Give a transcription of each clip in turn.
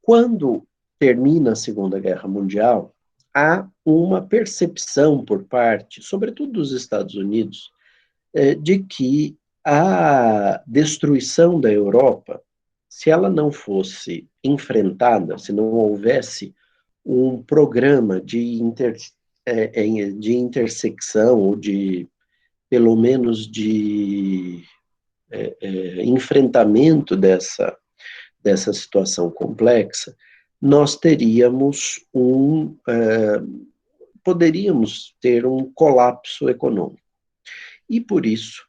Quando termina a Segunda Guerra Mundial, há uma percepção por parte, sobretudo dos Estados Unidos, de que a destruição da Europa, se ela não fosse enfrentada, se não houvesse um programa de intersecção, ou de, pelo menos, de enfrentamento dessa situação complexa, nós poderíamos ter um colapso econômico. E, por isso,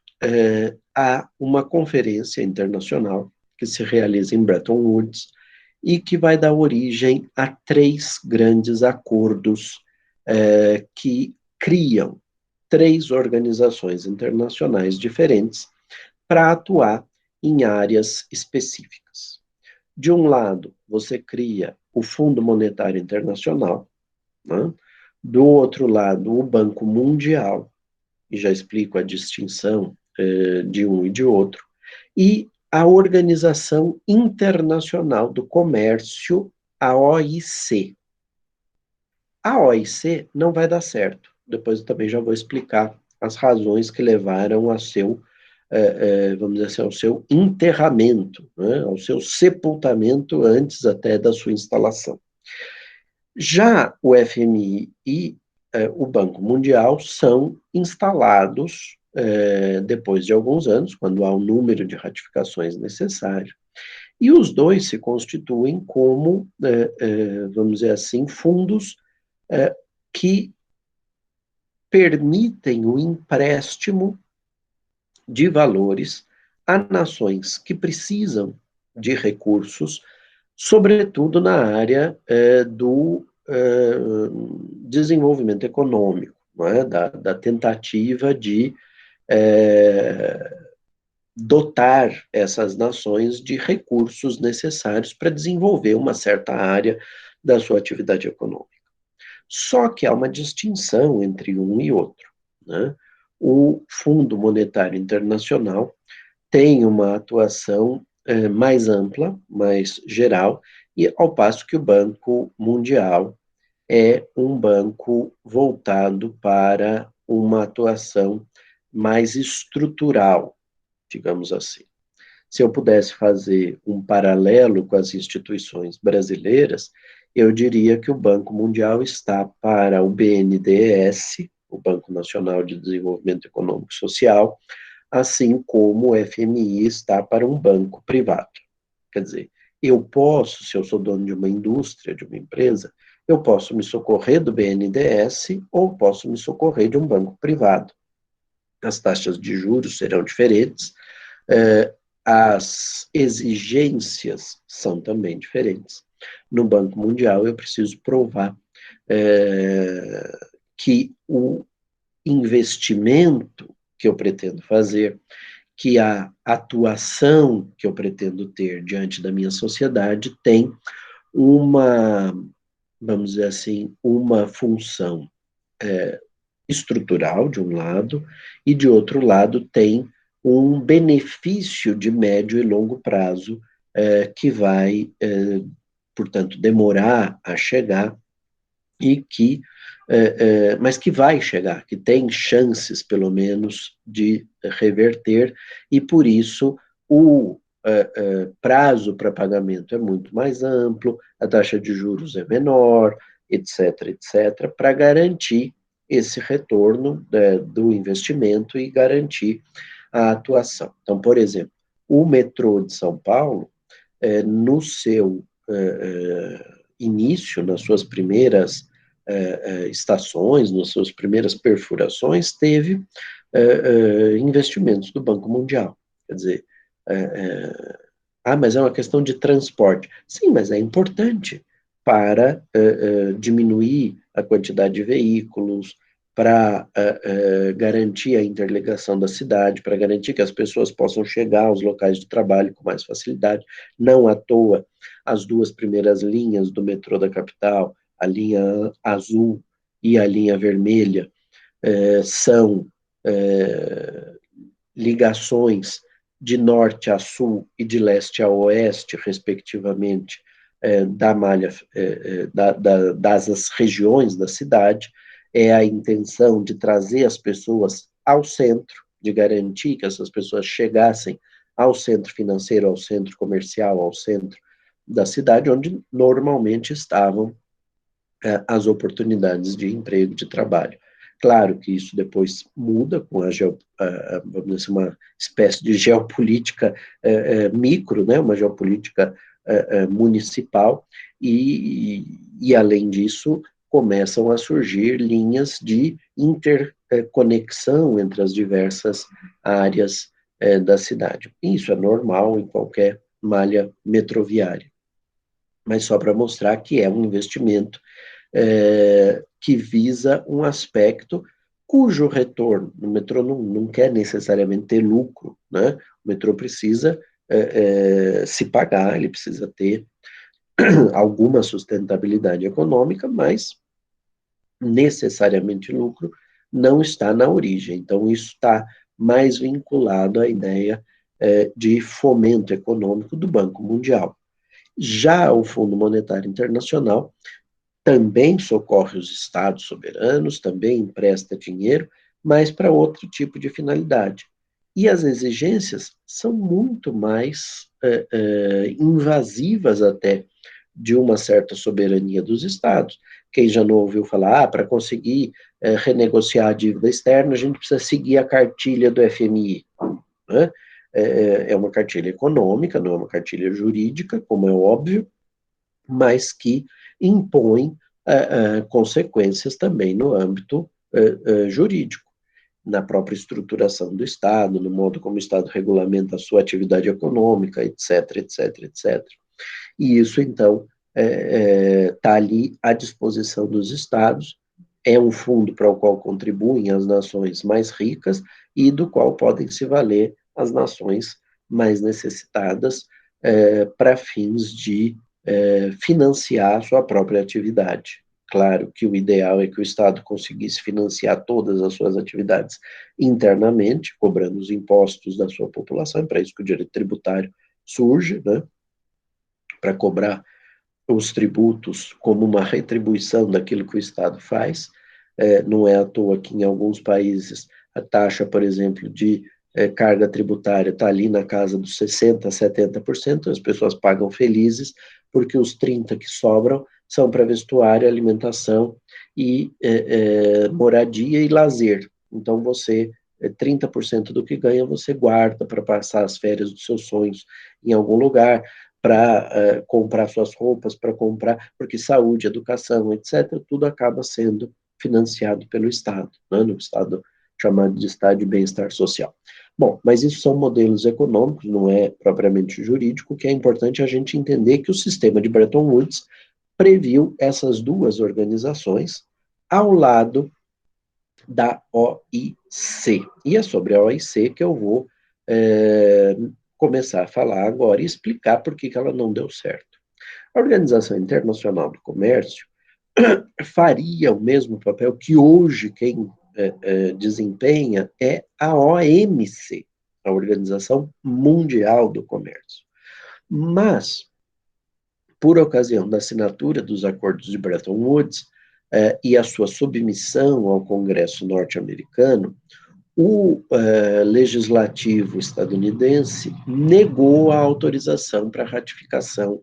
há uma conferência internacional que se realiza em Bretton Woods e que vai dar origem a 3 grandes acordos que criam 3 organizações internacionais diferentes para atuar em áreas específicas. De um lado, você cria o Fundo Monetário Internacional, né? Do outro lado, o Banco Mundial, e já explico a distinção de um e de outro, e a Organização Internacional do Comércio, a OIC. A OIC não vai dar certo. Depois eu também já vou explicar as razões que levaram a seu, vamos dizer assim, ao seu enterramento, né, ao seu sepultamento antes até da sua instalação. Já o FMI e o Banco Mundial são instalados depois de alguns anos, quando há o número de ratificações necessário, e os dois se constituem como, vamos dizer assim, fundos que permitem o empréstimo de valores a nações que precisam de recursos, sobretudo na área do desenvolvimento econômico, não é? da tentativa de dotar essas nações de recursos necessários para desenvolver uma certa área da sua atividade econômica. Só que há uma distinção entre um e outro, né? O Fundo Monetário Internacional tem uma atuação mais ampla, mais geral, e ao passo que o Banco Mundial é um banco voltado para uma atuação mais estrutural, digamos assim. Se eu pudesse fazer um paralelo com as instituições brasileiras, eu diria que o Banco Mundial está para o BNDES, o Banco Nacional de Desenvolvimento Econômico e Social, assim como o FMI está para um banco privado. Quer dizer, eu posso, se eu sou dono de uma indústria, de uma empresa, eu posso me socorrer do BNDES ou posso me socorrer de um banco privado. As taxas de juros serão diferentes, as exigências são também diferentes. No Banco Mundial, eu preciso provar que o investimento que eu pretendo fazer, que a atuação que eu pretendo ter diante da minha sociedade tem uma, vamos dizer assim, uma função estrutural, de um lado, e de outro lado tem um benefício de médio e longo prazo que vai, portanto, demorar a chegar e que, mas que vai chegar, que tem chances, pelo menos, de reverter, e por isso o prazo para pagamento é muito mais amplo, a taxa de juros é menor, etc., para garantir esse retorno do investimento e garantir a atuação. Então, por exemplo, o metrô de São Paulo, no seu início, nas suas primeiras estações, nas suas primeiras perfurações, teve investimentos do Banco Mundial. Quer dizer, mas é uma questão de transporte. Sim, mas é importante para diminuir a quantidade de veículos, para garantir a interligação da cidade, para garantir que as pessoas possam chegar aos locais de trabalho com mais facilidade. Não à toa, as 2 primeiras linhas do metrô da capital, a linha azul e a linha vermelha, são ligações de norte a sul e de leste a oeste, respectivamente, da malha, das regiões da cidade, é a intenção de trazer as pessoas ao centro, de garantir que essas pessoas chegassem ao centro financeiro, ao centro comercial, ao centro da cidade, onde normalmente estavam as oportunidades de emprego, de trabalho. Claro que isso depois muda com vamos dizer, uma espécie de geopolítica micro, né, uma geopolítica municipal, e além disso, começam a surgir linhas de interconexão entre as diversas áreas da cidade. Isso é normal em qualquer malha metroviária, mas só para mostrar que é um investimento que visa um aspecto cujo retorno, o metrô não quer necessariamente ter lucro, né? O metrô precisa se pagar, ele precisa ter alguma sustentabilidade econômica, mas necessariamente lucro não está na origem. Então, isso está mais vinculado à ideia de fomento econômico do Banco Mundial. Já o Fundo Monetário Internacional também socorre os estados soberanos, também empresta dinheiro, mas para outro tipo de finalidade. E as exigências são muito mais invasivas até de uma certa soberania dos estados. Quem já não ouviu falar, para conseguir renegociar a dívida externa, a gente precisa seguir a cartilha do FMI. Né? É uma cartilha econômica, não é uma cartilha jurídica, como é óbvio, mas que impõe consequências também no âmbito jurídico, na própria estruturação do Estado, no modo como o Estado regulamenta a sua atividade econômica, etc, etc, etc. E isso, então, está ali à disposição dos Estados, é um fundo para o qual contribuem as nações mais ricas e do qual podem se valer as nações mais necessitadas para fins de financiar a sua própria atividade. Claro que o ideal é que o Estado conseguisse financiar todas as suas atividades internamente, cobrando os impostos da sua população, é para isso que o direito tributário surge, né? Para cobrar os tributos como uma retribuição daquilo que o Estado faz. Não é à toa que em alguns países a taxa, por exemplo, de carga tributária está ali na casa dos 60%, 70%, as pessoas pagam felizes, porque os 30% que sobram são para vestuário, alimentação e moradia e lazer. Então, 30% do que ganha, você guarda para passar as férias dos seus sonhos em algum lugar, para comprar suas roupas, para comprar, porque saúde, educação, etc., tudo acaba sendo financiado pelo Estado, né, no Estado chamado de Estado de Bem-Estar Social. Bom, mas isso são modelos econômicos, não é propriamente jurídico, que é importante a gente entender que o sistema de Bretton Woods previu essas duas organizações ao lado da OIC. E é sobre a OIC que eu vou começar a falar agora e explicar por que ela não deu certo. A Organização Internacional do Comércio faria o mesmo papel que hoje quem desempenha é a OMC, a Organização Mundial do Comércio. Mas, por ocasião da assinatura dos acordos de Bretton Woods e a sua submissão ao Congresso norte-americano, o legislativo estadunidense negou a autorização para ratificação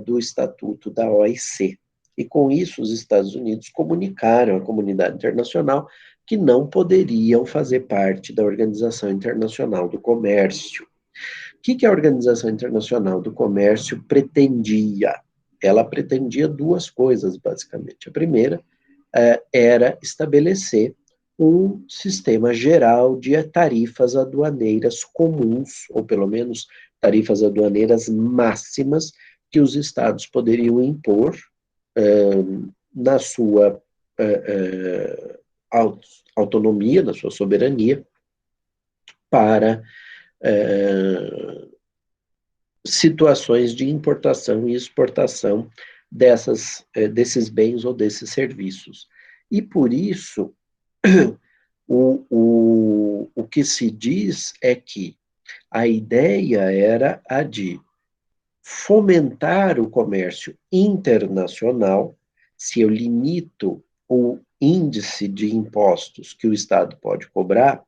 do Estatuto da OIC. E com isso, os Estados Unidos comunicaram à comunidade internacional que não poderiam fazer parte da Organização Internacional do Comércio. O que a Organização Internacional do Comércio pretendia? Ela pretendia duas coisas, basicamente. A primeira era estabelecer um sistema geral de tarifas aduaneiras comuns, ou pelo menos tarifas aduaneiras máximas, que os estados poderiam impor na sua autonomia, na sua soberania, para situações de importação e exportação desses bens ou desses serviços. E por isso, o que se diz é que a ideia era a de fomentar o comércio internacional, se eu limito o índice de impostos que o Estado pode cobrar,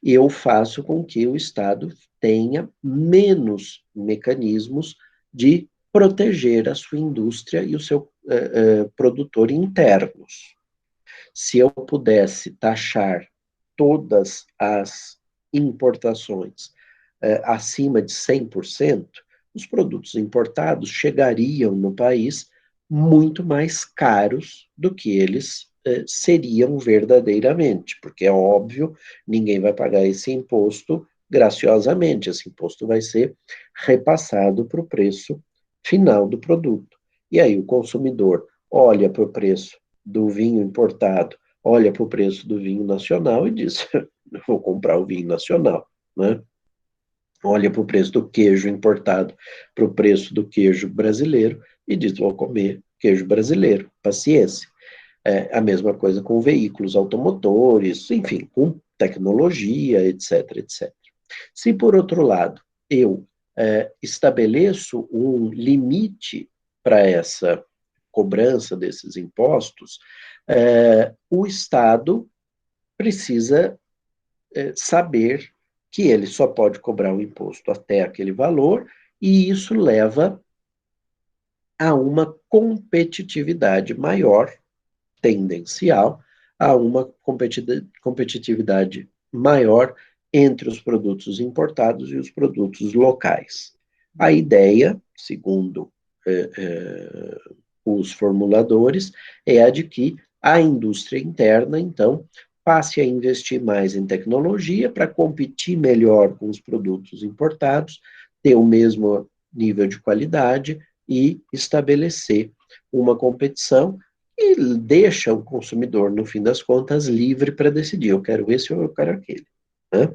eu faço com que o Estado tenha menos mecanismos de proteger a sua indústria e o seu produtor internos. Se eu pudesse taxar todas as importações acima de 100%, os produtos importados chegariam no país muito mais caros do que eles seriam verdadeiramente, porque é óbvio, ninguém vai pagar esse imposto graciosamente, esse imposto vai ser repassado para o preço final do produto. E aí o consumidor olha para o preço do vinho importado, olha para o preço do vinho nacional e diz, vou comprar o vinho nacional, né? Olha para o preço do queijo importado, para o preço do queijo brasileiro e diz, vou comer queijo brasileiro, paciência. A mesma coisa com veículos automotores, enfim, com tecnologia, etc, etc. Se, por outro lado, eu estabeleço um limite para essa cobrança desses impostos, o Estado precisa saber que ele só pode cobrar o imposto até aquele valor, e isso leva a uma competitividade maior, tendencial, a uma competitividade maior entre os produtos importados e os produtos locais. A ideia, segundo os formuladores, é a de que a indústria interna, então, passe a investir mais em tecnologia para competir melhor com os produtos importados, ter o mesmo nível de qualidade e estabelecer uma competição e deixa o consumidor, no fim das contas, livre para decidir, eu quero esse ou eu quero aquele. Né?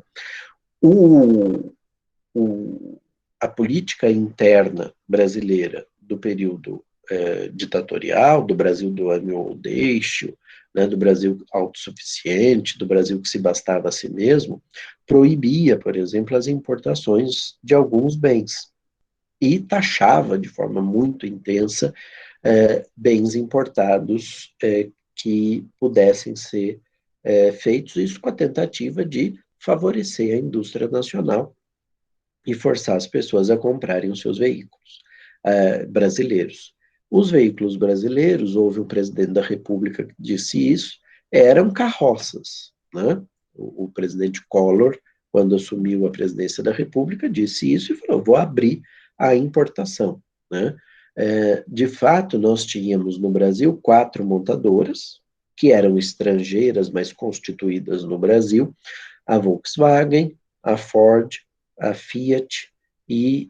O, a política interna brasileira do período ditatorial, do Brasil do ame ou deixe, né, do Brasil autossuficiente, do Brasil que se bastava a si mesmo, proibia, por exemplo, as importações de alguns bens e taxava de forma muito intensa bens importados que pudessem ser feitos, isso com a tentativa de favorecer a indústria nacional e forçar as pessoas a comprarem os seus veículos brasileiros. Os veículos brasileiros, houve um presidente da República que disse isso, eram carroças, né? O presidente Collor, quando assumiu a presidência da República, disse isso e falou, vou abrir a importação, né? De fato, nós tínhamos no Brasil 4 montadoras, que eram estrangeiras, mas constituídas no Brasil, a Volkswagen, a Ford, a Fiat e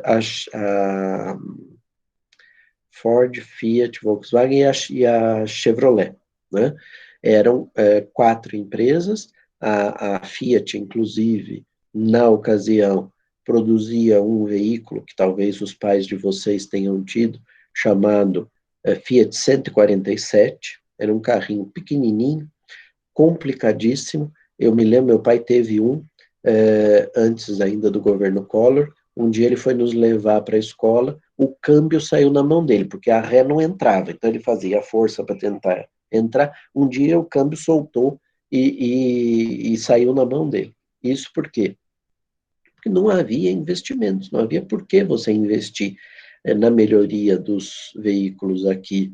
a Ford, Fiat, Volkswagen e a Chevrolet, né? Eram 4 empresas, a Fiat, inclusive, na ocasião, produzia um veículo que talvez os pais de vocês tenham tido, chamado Fiat 147, era um carrinho pequenininho, complicadíssimo, eu me lembro, meu pai teve um, antes ainda do governo Collor, um dia ele foi nos levar para a escola, o câmbio saiu na mão dele, porque a ré não entrava, então ele fazia força para tentar entrar, um dia o câmbio soltou e saiu na mão dele. Isso por quê? Porque não havia investimentos, não havia por que você investir na melhoria dos veículos aqui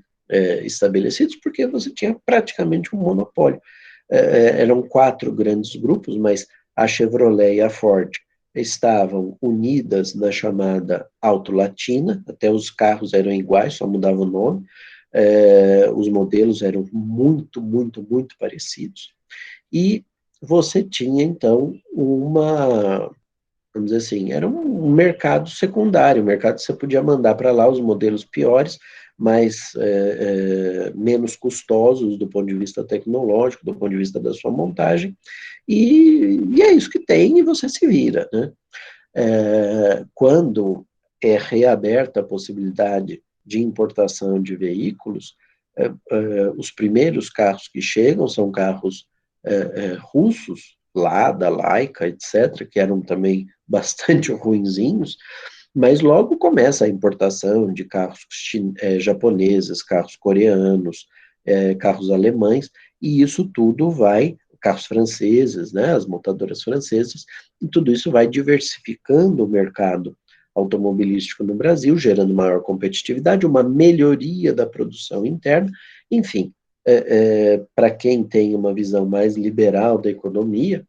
estabelecidos, porque você tinha praticamente um monopólio. Eram 4 grandes grupos, mas a Chevrolet e a Ford estavam unidas na chamada Auto Latina, até os carros eram iguais, só mudava o nome, os modelos eram muito, muito, muito parecidos, e você tinha, então, vamos dizer assim, era um mercado secundário, um mercado que você podia mandar para lá os modelos piores, mas menos custosos do ponto de vista tecnológico, do ponto de vista da sua montagem, e é isso que tem, e você se vira, né? Quando é reaberta a possibilidade de importação de veículos, os primeiros carros que chegam são carros russos, Lada, Laika, etc., que eram também bastante ruinzinhos, Mas logo começa a importação de carros japoneses, carros coreanos, carros alemães, e isso tudo vai, carros franceses, né, as montadoras francesas, e tudo isso vai diversificando o mercado automobilístico no Brasil, gerando maior competitividade, uma melhoria da produção interna, enfim, para quem tem uma visão mais liberal da economia,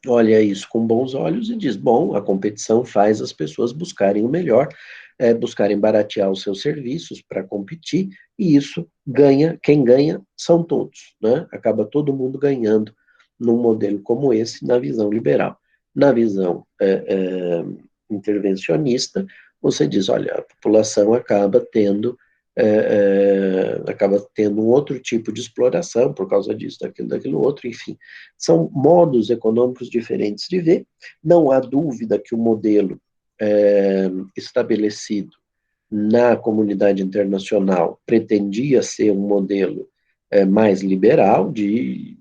olha isso com bons olhos e diz, bom, a competição faz as pessoas buscarem o melhor, buscarem baratear os seus serviços para competir, e isso ganha, quem ganha são todos, né? Acaba todo mundo ganhando num modelo como esse, na visão liberal. Na visão intervencionista, você diz, olha, a população acaba tendo um outro tipo de exploração por causa disso, daquilo outro, enfim. São modos econômicos diferentes de ver. Não há dúvida que o modelo estabelecido na comunidade internacional pretendia ser um modelo mais liberal, de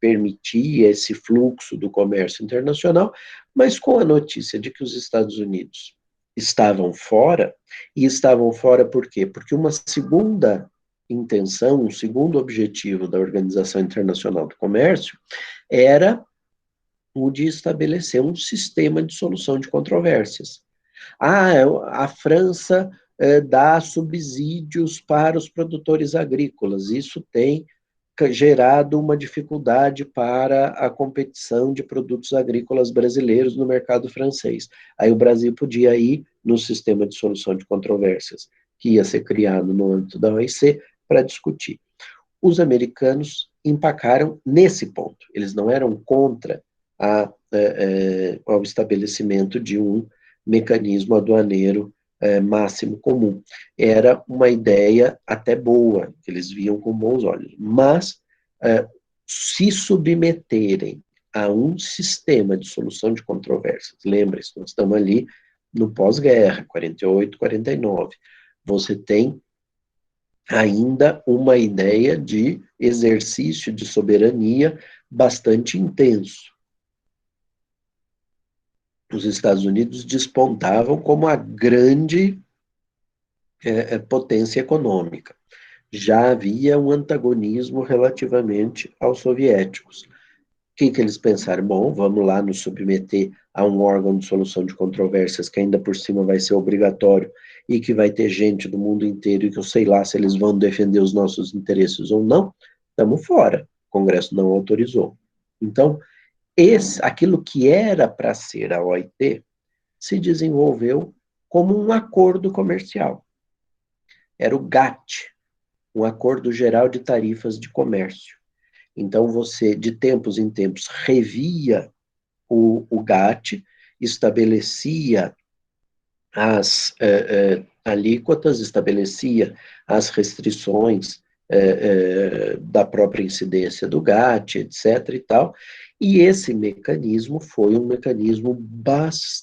permitir esse fluxo do comércio internacional, mas com a notícia de que os Estados Unidos estavam fora, e estavam fora por quê? Porque uma segunda intenção, um segundo objetivo da Organização Internacional do Comércio era o de estabelecer um sistema de solução de controvérsias. A França dá subsídios para os produtores agrícolas, isso tem gerado uma dificuldade para a competição de produtos agrícolas brasileiros no mercado francês. Aí o Brasil podia ir no sistema de solução de controvérsias, que ia ser criado no âmbito da OIC, para discutir. Os americanos empacaram nesse ponto. Eles não eram contra ao estabelecimento de um mecanismo aduaneiro máximo comum. Era uma ideia até boa, que eles viam com bons olhos, mas se submeterem a um sistema de solução de controvérsias, lembre-se, nós estamos ali no pós-guerra, 48, 49, você tem ainda uma ideia de exercício de soberania bastante intenso. Os Estados Unidos despontavam como a grande potência econômica. Já havia um antagonismo relativamente aos soviéticos. O que eles pensaram? Bom, vamos lá nos submeter a um órgão de solução de controvérsias que ainda por cima vai ser obrigatório e que vai ter gente do mundo inteiro e que eu sei lá se eles vão defender os nossos interesses ou não, estamos fora. O Congresso não autorizou. Então, aquilo que era para ser a OIT se desenvolveu como um acordo comercial. Era o GATT, um Acordo Geral de Tarifas de Comércio. Então, você, de tempos em tempos, revia o GATT, estabelecia as alíquotas, estabelecia as restrições da própria incidência do GATT, etc. e tal, e esse mecanismo foi um mecanismo bastante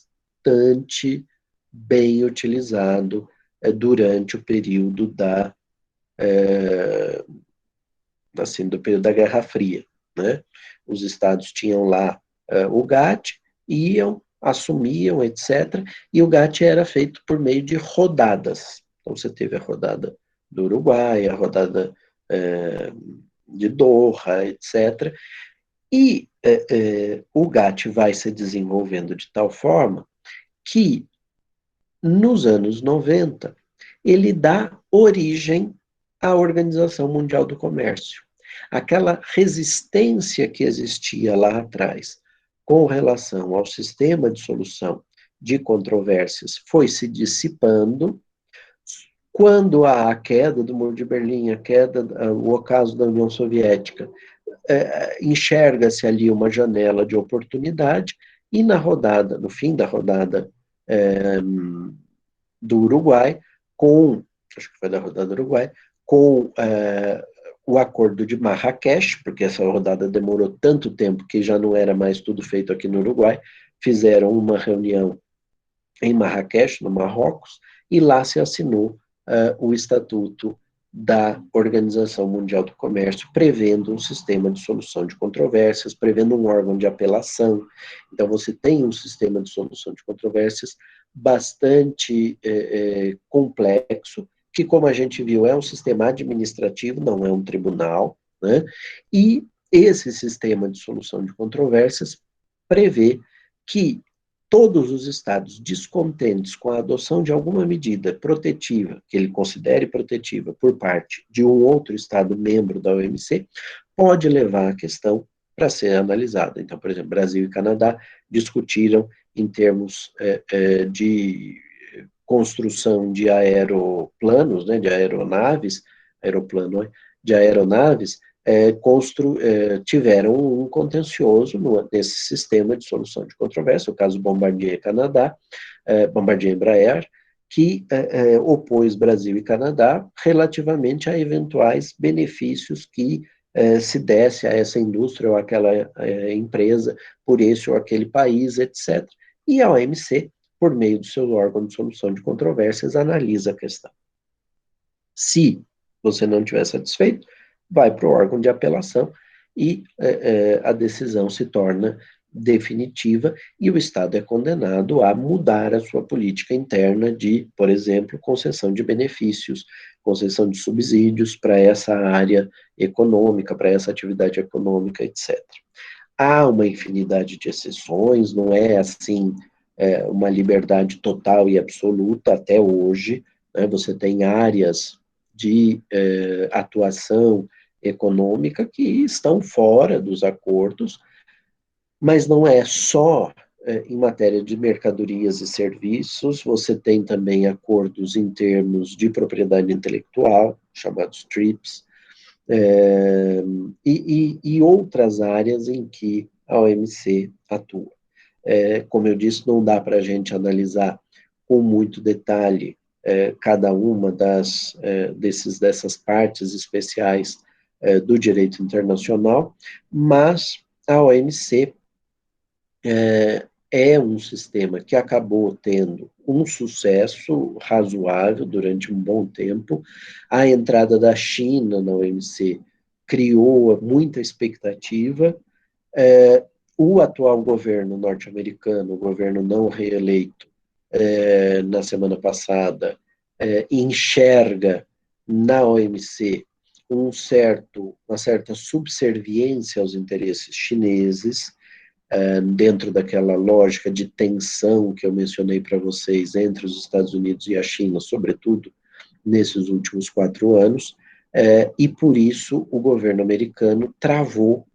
bem utilizado durante o período do período da Guerra Fria, né? Os estados tinham lá o GATT, iam, assumiam, etc., e o GATT era feito por meio de rodadas. Então, você teve a rodada do Uruguai, a rodada de Doha, etc., e o GATT vai se desenvolvendo de tal forma que, nos anos 90, ele dá origem à Organização Mundial do Comércio. Aquela resistência que existia lá atrás com relação ao sistema de solução de controvérsias foi se dissipando. Quando há a queda do Muro de Berlim, o ocaso da União Soviética, enxerga-se ali uma janela de oportunidade, e no fim da rodada do Uruguai, acho que foi da rodada do Uruguai, com o acordo de Marrakech, porque essa rodada demorou tanto tempo que já não era mais tudo feito aqui no Uruguai, fizeram uma reunião em Marrakech, no Marrocos, e lá se assinou o Estatuto da Organização Mundial do Comércio, prevendo um sistema de solução de controvérsias, prevendo um órgão de apelação. Então, você tem um sistema de solução de controvérsias bastante complexo, que, como a gente viu, é um sistema administrativo, não é um tribunal, né? E esse sistema de solução de controvérsias prevê que todos os estados descontentes com a adoção de alguma medida protetiva, que ele considere protetiva, por parte de um outro estado membro da OMC, pode levar a questão para ser analisada. Então, por exemplo, Brasil e Canadá discutiram em termos de construção de aeroplanos, né, de aeronaves, aeroplano, de aeronaves, tiveram um contencioso nesse sistema de solução de controvérsia, o caso Bombardier Canadá, Bombardier Embraer, que opôs Brasil e Canadá relativamente a eventuais benefícios que se desse a essa indústria ou aquela empresa por esse ou aquele país, etc. E a OMC, por meio do seu órgão de solução de controvérsias, analisa a questão. Se você não estiver satisfeito, vai para o órgão de apelação e a decisão se torna definitiva e o Estado é condenado a mudar a sua política interna de, por exemplo, concessão de benefícios, concessão de subsídios para essa área econômica, para essa atividade econômica, etc. Há uma infinidade de exceções, não é assim uma liberdade total e absoluta até hoje, né? Você tem áreas de atuação econômica que estão fora dos acordos, mas não é só em matéria de mercadorias e serviços, você tem também acordos em termos de propriedade intelectual, chamados TRIPS, e outras áreas em que a OMC atua. Como eu disse, não dá para a gente analisar com muito detalhe cada uma dessas partes especiais do direito internacional, mas a OMC é um sistema que acabou tendo um sucesso razoável durante um bom tempo. A entrada da China na OMC criou muita expectativa. O atual governo norte-americano, o governo não reeleito, na semana passada, enxerga na OMC uma certa subserviência aos interesses chineses, dentro daquela lógica de tensão que eu mencionei para vocês entre os Estados Unidos e a China, sobretudo nesses últimos 4 anos, e por isso o governo americano travou,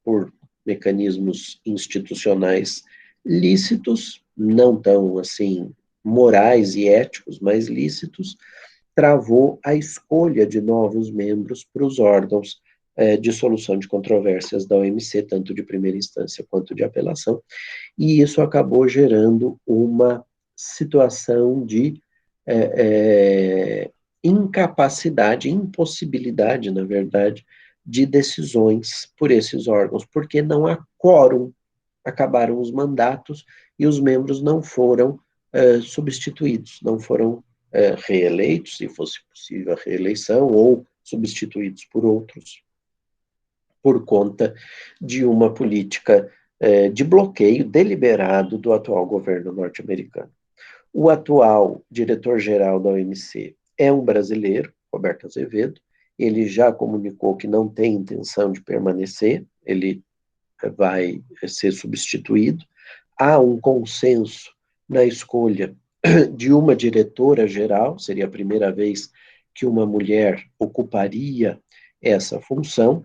por mecanismos institucionais lícitos, não tão assim morais e éticos, mas lícitos, travou a escolha de novos membros para os órgãos de solução de controvérsias da OMC, tanto de primeira instância quanto de apelação, e isso acabou gerando uma situação de incapacidade, impossibilidade, na verdade, de decisões por esses órgãos, porque não há quórum, acabaram os mandatos e os membros não foram substituídos, não foram reeleitos, se fosse possível a reeleição, ou substituídos por outros, por conta de uma política de bloqueio deliberado do atual governo norte-americano. O atual diretor-geral da OMC é um brasileiro, Roberto Azevedo. Ele já comunicou que não tem intenção de permanecer, ele vai ser substituído. Há um consenso na escolha de uma diretora-geral, seria a primeira vez que uma mulher ocuparia essa função.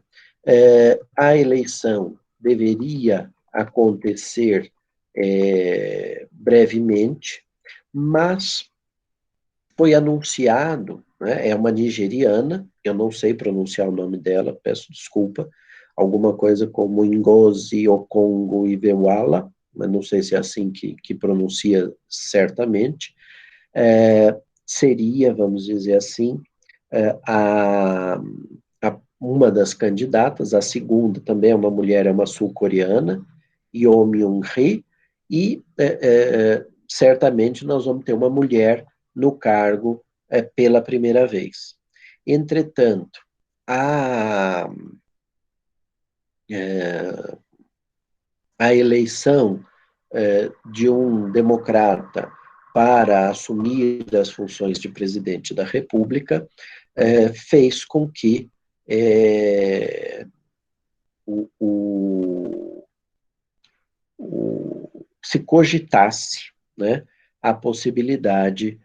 A eleição deveria acontecer brevemente, mas foi anunciado, né, é uma nigeriana, eu não sei pronunciar o nome dela, peço desculpa, alguma coisa como Ngozi Okonjo-Iweala, mas não sei se é assim que pronuncia certamente, seria, vamos dizer assim, uma das candidatas, a segunda também é uma mulher, é uma sul-coreana, Yoon Myung-hee, e certamente nós vamos ter uma mulher no cargo pela primeira vez. Entretanto, a eleição de um democrata para assumir as funções de presidente da República, fez com que se cogitasse, né, a possibilidade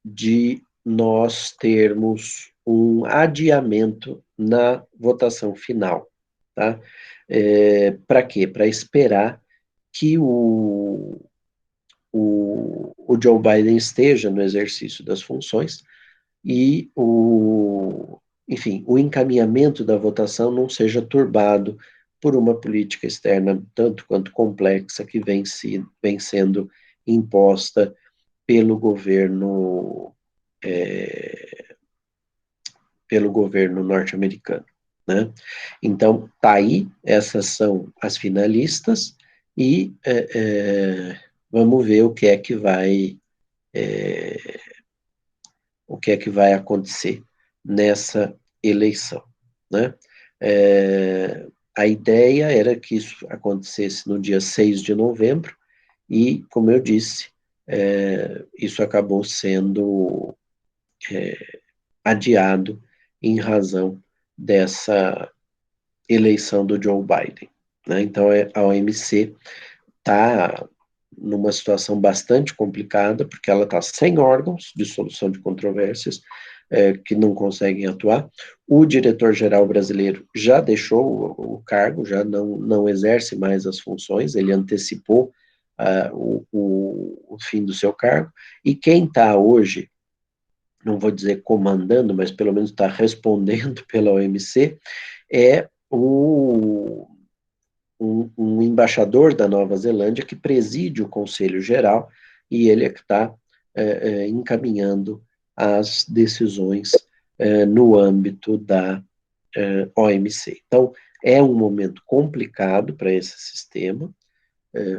de nós termos um adiamento na votação final. Tá? Para quê? Para esperar que o Joe Biden esteja no exercício das funções e enfim, o encaminhamento da votação não seja turbado por uma política externa tanto quanto complexa que vem sendo imposta pelo governo norte-americano, né? Então, tá aí, essas são as finalistas, e vamos ver o que é que vai acontecer nessa eleição, né? A ideia era que isso acontecesse no dia 6 de novembro, e, como eu disse, isso acabou sendo adiado em razão dessa eleição do Joe Biden, né? Então, a OMC está numa situação bastante complicada, porque ela está sem órgãos de solução de controvérsias, que não conseguem atuar. O diretor-geral brasileiro já deixou o cargo, já não exerce mais as funções, ele antecipou o fim do seu cargo, e quem está hoje, não vou dizer comandando, mas pelo menos está respondendo pela OMC, é um embaixador da Nova Zelândia que preside o Conselho Geral, e ele é que está encaminhando as decisões no âmbito da OMC. Então, é um momento complicado para esse sistema,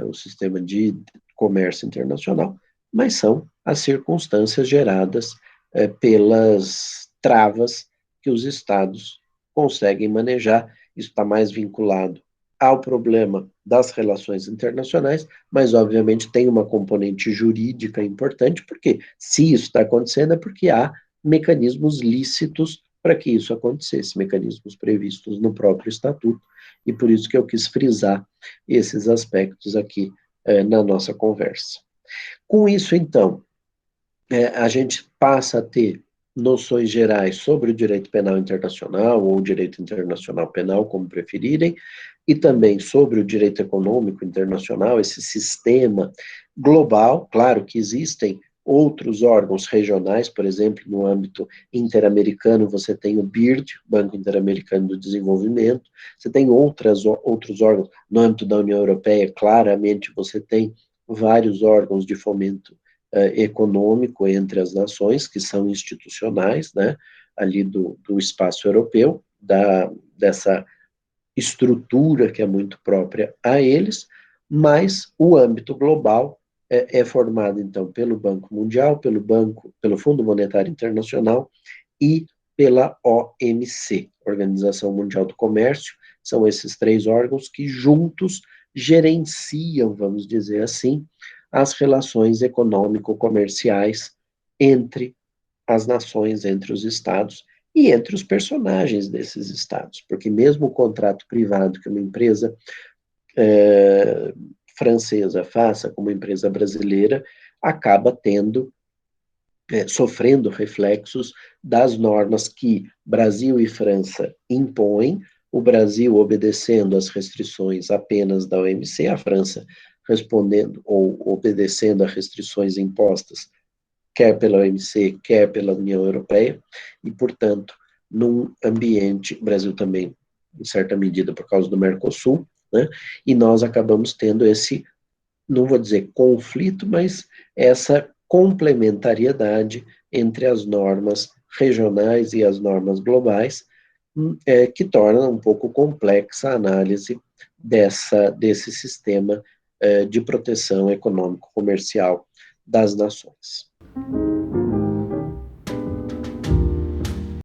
o sistema de comércio internacional, mas são as circunstâncias geradas pelas travas que os estados conseguem manejar. Isso está mais vinculado ao problema das relações internacionais, mas obviamente tem uma componente jurídica importante, porque se isso está acontecendo é porque há mecanismos lícitos para que isso acontecesse, mecanismos previstos no próprio estatuto, e por isso que eu quis frisar esses aspectos aqui na nossa conversa. Com isso, então, a gente passa a ter noções gerais sobre o direito penal internacional, ou direito internacional penal, como preferirem, e também sobre o direito econômico internacional, esse sistema global. Claro que existem outros órgãos regionais, por exemplo, no âmbito interamericano, você tem o BIRD, Banco Interamericano do Desenvolvimento, você tem outros órgãos, no âmbito da União Europeia, claramente você tem vários órgãos de fomento econômico entre as nações, que são institucionais, né, ali do espaço europeu, dessa estrutura que é muito própria a eles, mas o âmbito global é formado, então, pelo Banco Mundial, pelo Fundo Monetário Internacional e pela OMC, Organização Mundial do Comércio. São esses três órgãos que juntos gerenciam, vamos dizer assim, as relações econômico-comerciais entre as nações, entre os estados e entre os personagens desses estados, porque mesmo o contrato privado que uma empresa francesa faça com uma empresa brasileira, acaba sofrendo reflexos das normas que Brasil e França impõem, o Brasil obedecendo às restrições apenas da OMC, a França respondendo ou obedecendo a restrições impostas quer pela OMC, quer pela União Europeia, e, portanto, num ambiente, o Brasil também, em certa medida, por causa do Mercosul, né, e nós acabamos tendo esse, não vou dizer conflito, mas essa complementariedade entre as normas regionais e as normas globais, que torna um pouco complexa a análise desse sistema de proteção econômico-comercial das nações.